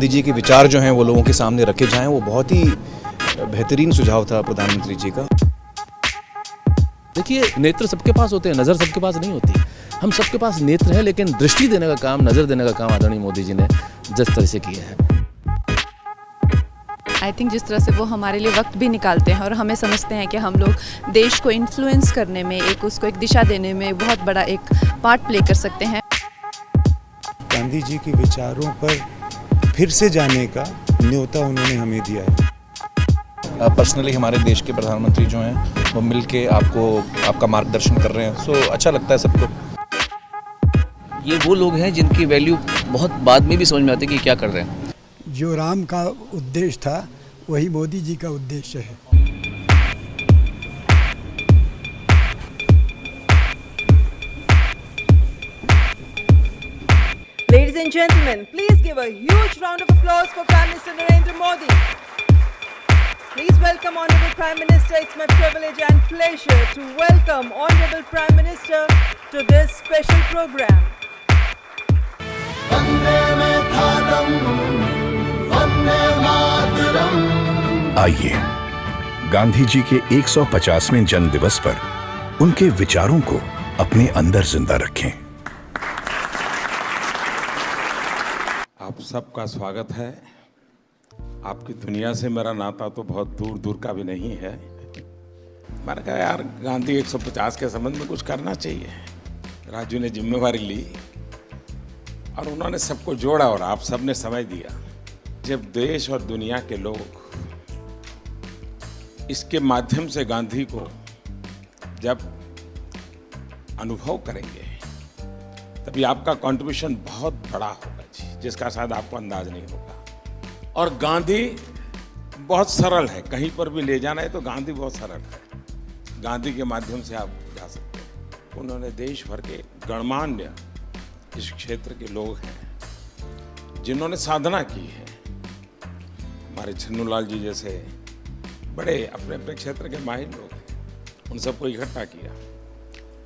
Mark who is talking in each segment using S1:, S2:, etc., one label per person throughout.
S1: गांधी जी के विचार जो हैं वो लोगों के सामने रखे जाएं, वो बहुत ही बेहतरीन सुझाव था प्रधानमंत्री जी का।
S2: देखिए, नेत्र सबके पास होते हैं, नज़र सबके पास नहीं होती। हम सबके पास नेत्र है, लेकिन दृष्टि देने का काम, नज़र देने का काम आदरणीय मोदी जी ने जिस तरह से किया है,
S3: आई थिंक जिस तरह से वो हमारे लिए वक्त भी निकालते हैं और हमें समझते हैं कि हम लोग देश को इन्फ्लुएंस करने में, उसको एक दिशा देने में बहुत बड़ा एक पार्ट प्ले कर सकते हैं।
S4: गांधी जी के विचारों पर फिर से जाने का न्योता उन्होंने हमें दिया है।
S1: पर्सनली हमारे देश के प्रधानमंत्री जो हैं वो मिल के आपका मार्गदर्शन कर रहे हैं, सो अच्छा लगता है सबको।
S5: ये वो लोग हैं जिनकी वैल्यू बहुत बाद में भी समझ में आती है कि क्या कर रहे हैं।
S6: जो राम का उद्देश्य था वही मोदी जी का उद्देश्य है।
S7: Ladies and gentlemen, please give a huge round of applause for Prime Minister Narendra Modi. Please welcome Honorable Prime Minister. It's my privilege and pleasure to welcome Honorable Prime Minister to this special program.
S8: आइए गांधी जी के 150वें जन्म दिवस पर उनके विचारों को अपने अंदर जिंदा रखें।
S9: आप सबका स्वागत है। आपकी दुनिया से मेरा नाता तो बहुत दूर दूर का भी नहीं है। मैंने कहा यार गांधी 150 के संबंध में कुछ करना चाहिए। राजू ने जिम्मेवारी ली और उन्होंने सबको जोड़ा और आप सबने समय दिया। जब देश और दुनिया के लोग इसके माध्यम से गांधी को जब अनुभव करेंगे तभी आपका कंट्रीब्यूशन बहुत बड़ा होगा जी, जिसका शायद आपको अंदाज नहीं होगा। और गांधी बहुत सरल है, कहीं पर भी ले जाना है तो गांधी बहुत सरल है। गांधी के माध्यम से आप जा सकते हैं। उन्होंने देश भर के गणमान्य इस क्षेत्र के लोग हैं जिन्होंने साधना की है। हमारे छन्नूलाल जी जैसे बड़े अपने अपने क्षेत्र के माहिर लोग हैं, उन सबको इकट्ठा किया।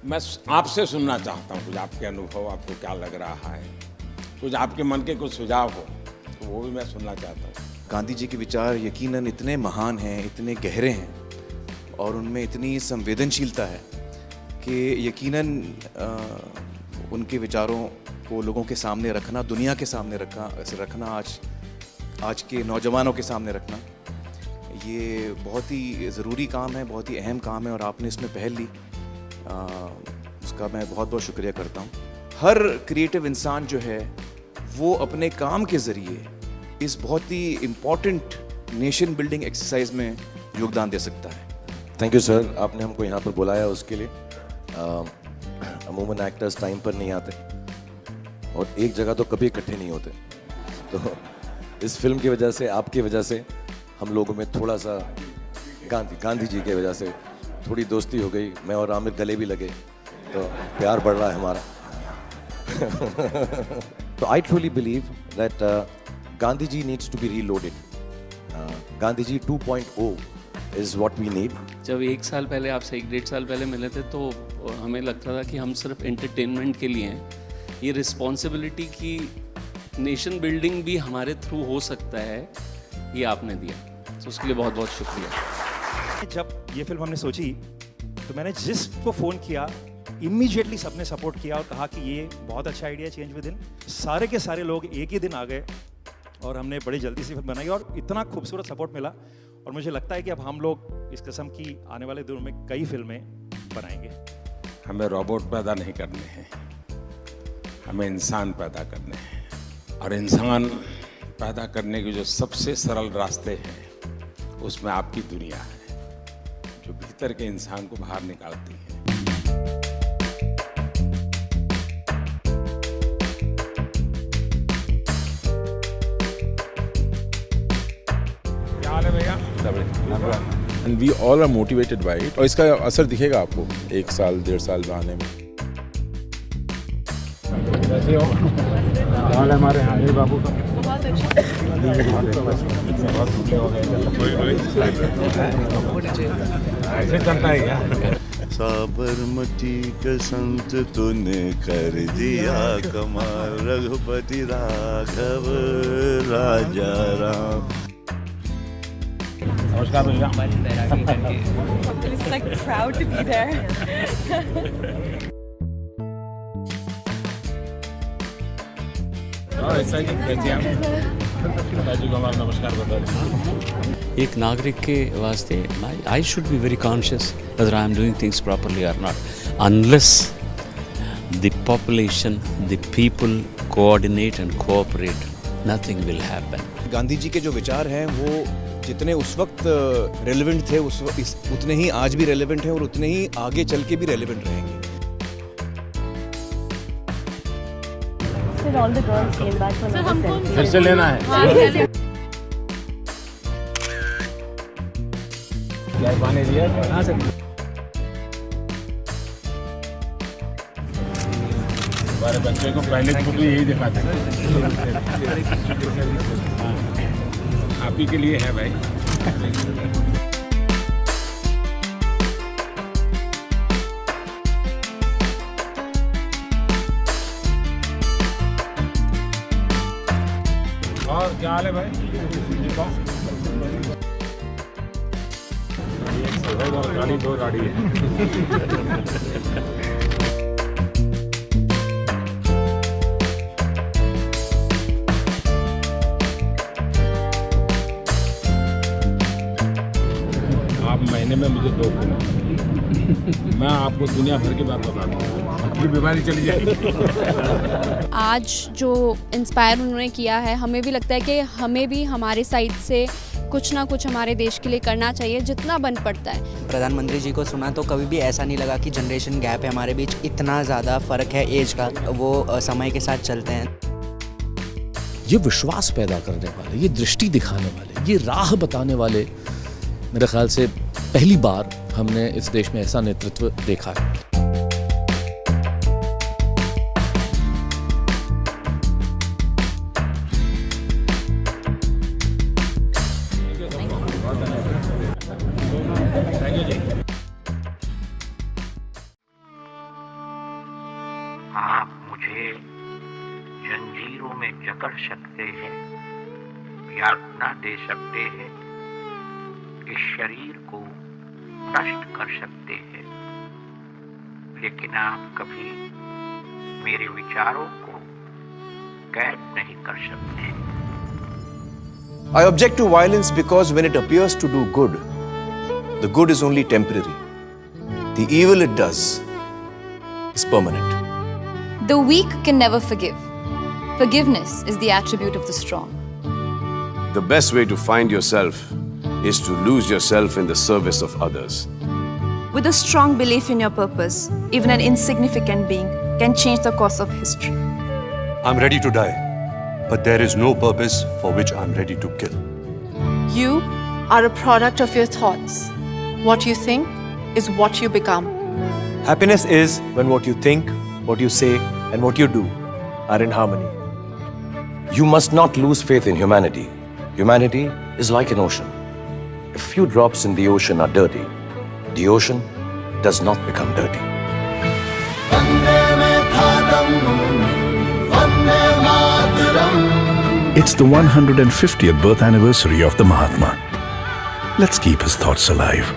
S9: मैं आपसे सुनना चाहता हूँ कुछ आपके अनुभव, आपको क्या लग रहा है, कुछ आपके मन के कुछ सुझाव हो तो वो भी मैं सुनना चाहता हूँ।
S1: गांधी जी के विचार यकीनन इतने महान हैं, इतने गहरे हैं और उनमें इतनी संवेदनशीलता है कि यकीनन उनके विचारों को लोगों के सामने रखना, दुनिया के सामने रखना, आज के नौजवानों के सामने रखना, ये बहुत ही ज़रूरी काम है, बहुत ही अहम काम है और आपने इसमें पहल ली, उसका मैं बहुत बहुत शुक्रिया करता हूँ। हर क्रिएटिव इंसान जो है वो अपने काम के ज़रिए इस बहुत ही इम्पॉर्टेंट नेशन बिल्डिंग एक्सरसाइज में योगदान दे सकता है।
S10: थैंक यू सर, आपने हमको यहाँ पर बुलाया उसके लिए। अमूमन एक्टर्स टाइम पर नहीं आते और एक जगह तो कभी इकट्ठे नहीं होते, तो इस फिल्म की वजह से, आपकी वजह से हम लोगों में थोड़ा सा गांधी जी की वजह से थोड़ी दोस्ती हो गई। मैं और आमिर गले भी लगे तो प्यार बढ़ रहा है हमारा। तो I truly believe that Gandhi ji needs to be reloaded. Gandhi ji 2.0 is what we need.
S5: जब 1 साल पहले आपसे 1-1.5 साल पहले मिले थे तो हमें लगता था कि हम सिर्फ एंटरटेनमेंट के लिए हैं। ये रिस्पॉन्सिबिलिटी की नेशन बिल्डिंग भी हमारे थ्रू हो सकता है, ये आपने दिया, तो उसके लिए बहुत बहुत शुक्रिया।
S11: जब ये फिल्म हमने सोची तो मैंने जिसको फ़ोन किया इमीडिएटली सबने सपोर्ट किया और कहा कि ये बहुत अच्छा आइडिया, चेंज विद इन। सारे के सारे लोग एक ही दिन आ गए और हमने बड़ी जल्दी से फिल्म बनाई और इतना खूबसूरत सपोर्ट मिला। और मुझे लगता है कि अब हम लोग इस किस्म की आने वाले दिनों में कई फिल्में बनाएंगे।
S9: हमें रोबोट पैदा नहीं करने हैं, हमें इंसान पैदा करने हैं। और इंसान पैदा करने के जो सबसे सरल रास्ते हैं उसमें आपकी दुनिया है, जो भीतर के इंसान को बाहर निकालती है। क्या हाल है भैया?
S12: And we all are motivated by it. और इसका असर दिखेगा आपको 1 साल 1.5 साल में आने में।
S11: कैसे हो? हाल हमारे हाजिर बाबू का
S3: बहुत अच्छा।
S9: ऐसे चलता है क्या?
S13: साबरमती का संत तूने कर दिया कमाल, रघुपति राघव राजा राम।
S12: नमस्कार भैया।
S7: It's like proud to be there.
S12: नमस्कार बता।
S5: एक नागरिक के वास्ते I should be very conscious whether I am doing things properly or not. Unless the population, the people coordinate and cooperate, nothing will happen.
S1: Gandhi ji के जो विचार हैं वो जितने उस वक्त रेलेवेंट थे उतने ही आज भी रेलेवेंट हैं और उतने ही आगे चल के भी रेलेवेंट रहेंगे।
S3: All the girls came back from the selfie.
S12: फिर से लेना है। क्या पानी दिया? हाँ सर। हमारे बच्चे को पहले बुक में यही दिखाते हैं। आप ही के लिए है भाई। और क्या हाल है भाई? गाड़ी दो गाड़ी है। आप महीने में मुझे 2 मैं आपको दुनिया भर की बात बताता हूँ, अपनी बीमारी चली जाएगी।
S3: आज जो इंस्पायर उन्होंने किया है, हमें भी लगता है कि हमें भी हमारे साइड से कुछ ना कुछ हमारे देश के लिए करना चाहिए जितना बन पड़ता है।
S14: प्रधानमंत्री जी को सुना तो कभी भी ऐसा नहीं लगा कि जनरेशन गैप है हमारे बीच, इतना ज़्यादा फ़र्क है एज का, वो समय के साथ चलते हैं।
S2: ये विश्वास पैदा करने वाले, ये दृष्टि दिखाने वाले, ये राह बताने वाले, मेरे ख्याल से पहली बार हमने इस देश में ऐसा नेतृत्व देखा है।
S15: आप मुझे जंजीरों में जकड़ सकते हैं, यातना दे सकते हैं, इस शरीर को नष्ट कर सकते हैं, लेकिन आप कभी मेरे विचारों को कैद नहीं कर सकते।
S1: I object to violence because when it appears to do good, the good is only temporary. The evil it does is permanent.
S3: The weak can never forgive. Forgiveness is the attribute of the strong.
S13: The best way to find yourself is to lose yourself in the service of others.
S3: With a strong belief in your purpose, even an insignificant being can change the course of history.
S16: I'm ready to die, but there is no purpose for which I'm ready to kill.
S3: You are a product of your thoughts. What you think is what you become.
S11: Happiness is when what you think, what you say, and what you do are in harmony.
S10: You must not lose faith in humanity. Humanity is like an ocean. If few drops in the ocean are dirty, the ocean does not become dirty.
S8: It's the 150th birth anniversary of the Mahatma. Let's keep his thoughts alive.